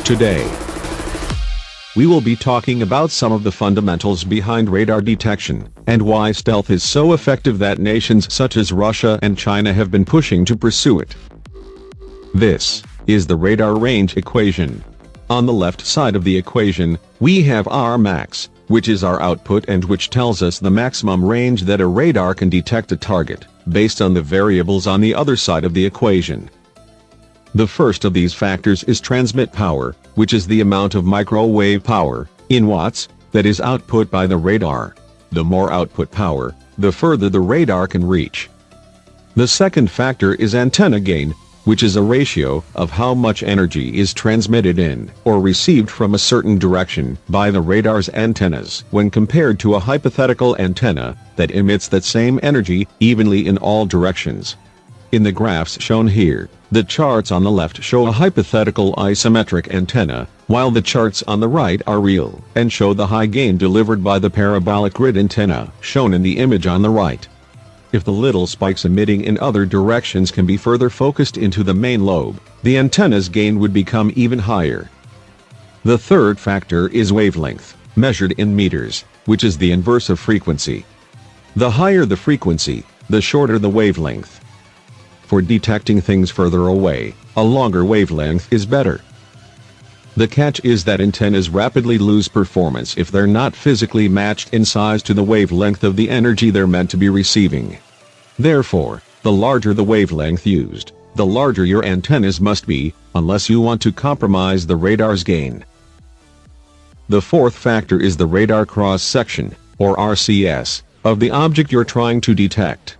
Today, we will be talking about some of the fundamentals behind radar detection, and why stealth is so effective that nations such as Russia and China have been pushing to pursue it. This is the radar range equation. On the left side of the equation, we have our max, which is our output and which tells us the maximum range that a radar can detect a target, based on the variables on the other side of the equation. The first of these factors is transmit power, which is the amount of microwave power, in watts, that is output by the radar. The more output power, the further the radar can reach. The second factor is antenna gain, which is a ratio of how much energy is transmitted in or received from a certain direction by the radar's antennas when compared to a hypothetical antenna that emits that same energy evenly in all directions. In the graphs shown here, the charts on the left show a hypothetical isometric antenna, while the charts on the right are real and show the high gain delivered by the parabolic grid antenna shown in the image on the right. If the little spikes emitting in other directions can be further focused into the main lobe, the antenna's gain would become even higher. The third factor is wavelength, measured in meters, which is the inverse of frequency. The higher the frequency, the shorter the wavelength. For detecting things further away, a longer wavelength is better. The catch is that antennas rapidly lose performance if they're not physically matched in size to the wavelength of the energy they're meant to be receiving. Therefore, the larger the wavelength used, the larger your antennas must be, unless you want to compromise the radar's gain. The fourth factor is the radar cross-section, or RCS, of the object you're trying to detect.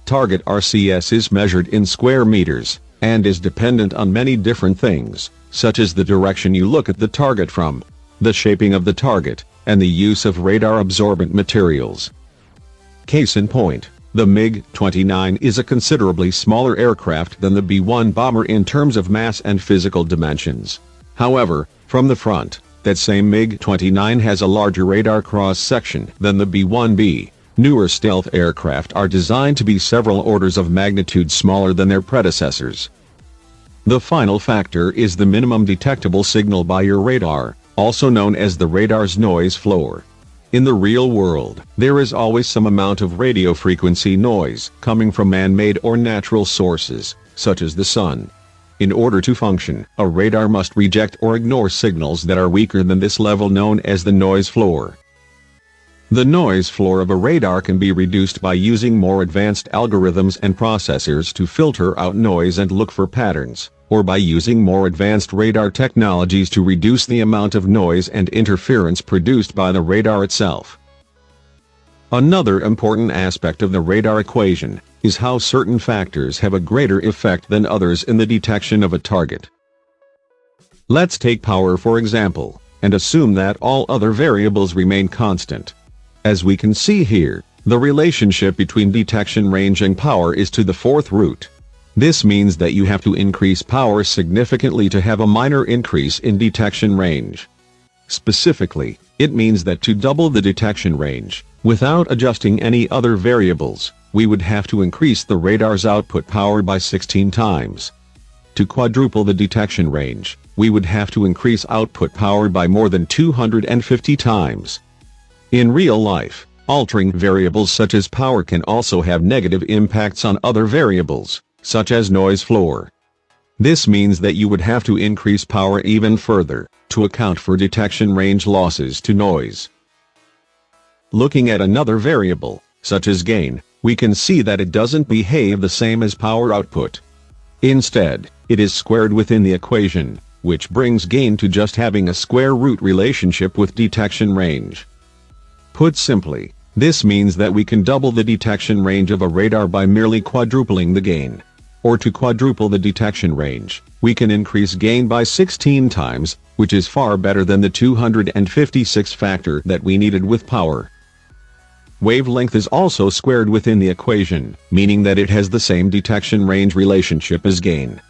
Target RCS is measured in square meters, and is dependent on many different things, such as the direction you look at the target from, the shaping of the target, and the use of radar-absorbent materials. Case in point, the MiG-29 is a considerably smaller aircraft than the B-1 bomber in terms of mass and physical dimensions. However, from the front, that same MiG-29 has a larger radar cross-section than the B-1B. Newer stealth aircraft are designed to be several orders of magnitude smaller than their predecessors. The final factor is the minimum detectable signal by your radar, also known as the radar's noise floor. In the real world, there is always some amount of radio frequency noise coming from man-made or natural sources, such as the sun. In order to function, a radar must reject or ignore signals that are weaker than this level known as the noise floor. The noise floor of a radar can be reduced by using more advanced algorithms and processors to filter out noise and look for patterns, or by using more advanced radar technologies to reduce the amount of noise and interference produced by the radar itself. Another important aspect of the radar equation is how certain factors have a greater effect than others in the detection of a target. Let's take power for example, and assume that all other variables remain constant. As we can see here, the relationship between detection range and power is to the fourth root. This means that you have to increase power significantly to have a minor increase in detection range. Specifically, it means that to double the detection range, without adjusting any other variables, we would have to increase the radar's output power by 16 times. To quadruple the detection range, we would have to increase output power by more than 250 times. In real life, altering variables such as power can also have negative impacts on other variables, such as noise floor. This means that you would have to increase power even further, to account for detection range losses to noise. Looking at another variable, such as gain, we can see that it doesn't behave the same as power output. Instead, it is squared within the equation, which brings gain to just having a square root relationship with detection range. Put simply, this means that we can double the detection range of a radar by merely quadrupling the gain. Or to quadruple the detection range, we can increase gain by 16 times, which is far better than the 256 factor that we needed with power. Wavelength is also squared within the equation, meaning that it has the same detection range relationship as gain.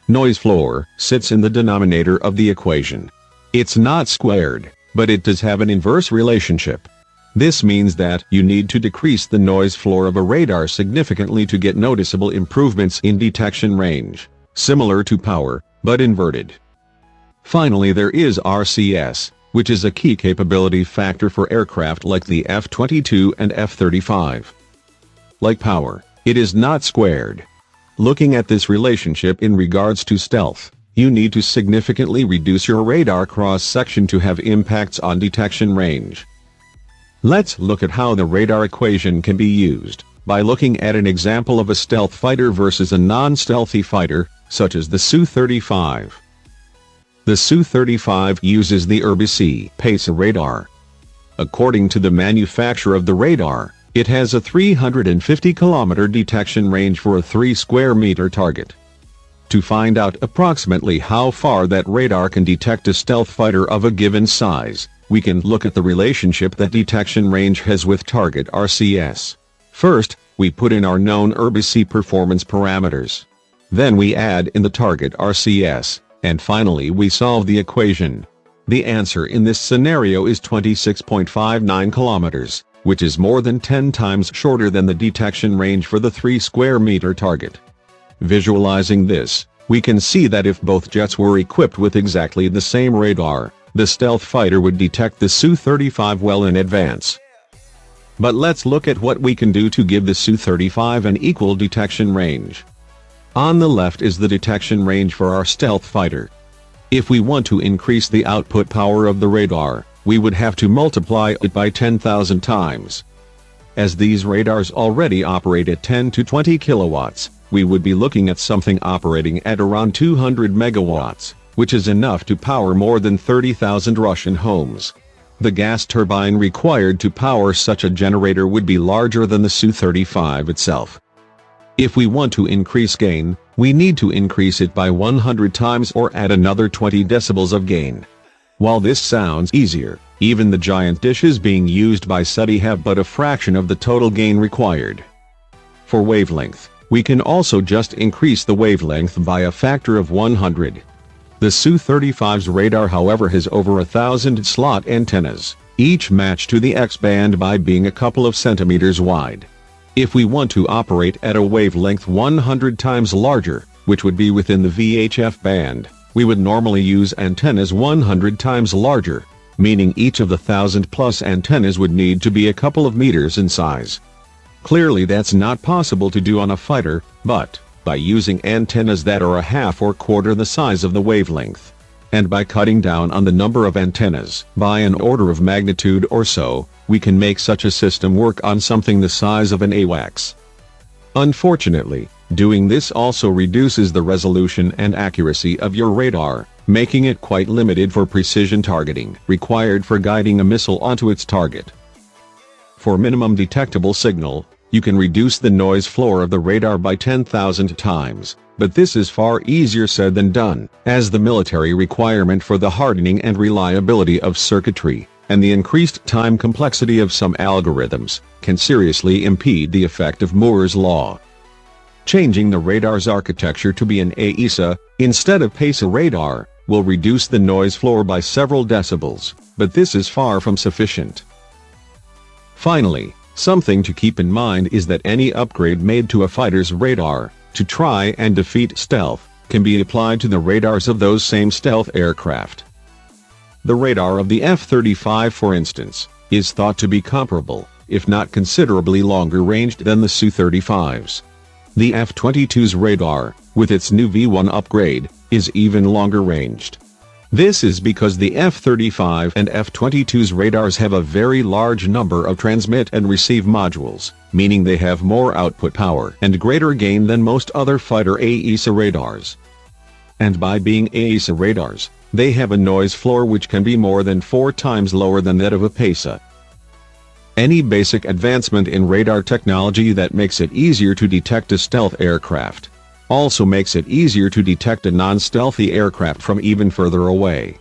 Noise floor sits in the denominator of the equation. It's not squared, but it does have an inverse relationship. This means that you need to decrease the noise floor of a radar significantly to get noticeable improvements in detection range, similar to power, but inverted. Finally, there is RCS, which is a key capability factor for aircraft like the F-22 and F-35. Like power, it is not squared. Looking at this relationship in regards to stealth, you need to significantly reduce your radar cross-section to have impacts on detection range. Let's look at how the radar equation can be used, by looking at an example of a stealth fighter versus a non-stealthy fighter, such as the Su-35. The Su-35 uses the pak-fa radar. According to the manufacturer of the radar, it has a 350-kilometer detection range for a 3 square meter target. To find out approximately how far that radar can detect a stealth fighter of a given size, we can look at the relationship that detection range has with target RCS. First, we put in our known pak-fa performance parameters. Then we add in the target RCS, and finally we solve the equation. The answer in this scenario is 26.59 kilometers, which is more than 10 times shorter than the detection range for the 3 square meter target. Visualizing this, we can see that if both jets were equipped with exactly the same radar, the stealth fighter would detect the Su-35 well in advance. But let's look at what we can do to give the Su-35 an equal detection range. On the left is the detection range for our stealth fighter. If we want to increase the output power of the radar, we would have to multiply it by 10,000 times. As these radars already operate at 10 to 20 kilowatts, we would be looking at something operating at around 200 megawatts, which is enough to power more than 30,000 Russian homes. The gas turbine required to power such a generator would be larger than the Su-35 itself. If we want to increase gain, we need to increase it by 100 times or add another 20 decibels of gain. While this sounds easier, even the giant dishes being used by SETI have but a fraction of the total gain required. For wavelength, we can also just increase the wavelength by a factor of 100. The Su-35's radar, however, has over 1,000 slot antennas, each matched to the X-band by being a couple of centimeters wide. If we want to operate at a wavelength 100 times larger, which would be within the VHF band, we would normally use antennas 100 times larger, meaning each of the 1,000+ antennas would need to be a couple of meters in size. Clearly that's not possible to do on a fighter, but by using antennas that are a half or quarter the size of the wavelength, and by cutting down on the number of antennas by an order of magnitude or so, we can make such a system work on something the size of an AWACS. Unfortunately, doing this also reduces the resolution and accuracy of your radar, making it quite limited for precision targeting required for guiding a missile onto its target. For minimum detectable signal, you can reduce the noise floor of the radar by 10,000 times, but this is far easier said than done, as the military requirement for the hardening and reliability of circuitry, and the increased time complexity of some algorithms, can seriously impede the effect of Moore's law. Changing the radar's architecture to be an AESA, instead of pak-fa radar, will reduce the noise floor by several decibels, but this is far from sufficient. Finally, something to keep in mind is that any upgrade made to a fighter's radar, to try and defeat stealth, can be applied to the radars of those same stealth aircraft. The radar of the F-35, for instance, is thought to be comparable, if not considerably longer ranged than the Su-35's. The F-22's radar, with its new V1 upgrade, is even longer ranged. This is because the F-35 and F-22's radars have a very large number of transmit and receive modules, meaning they have more output power and greater gain than most other fighter AESA radars. And by being AESA radars, they have a noise floor which can be more than 4 times lower than that of a pak-fa. Any basic advancement in radar technology that makes it easier to detect a stealth aircraft also makes it easier to detect a non-stealthy aircraft from even further away.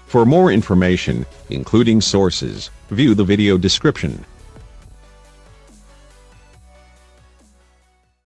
For more information, including sources, view the video description.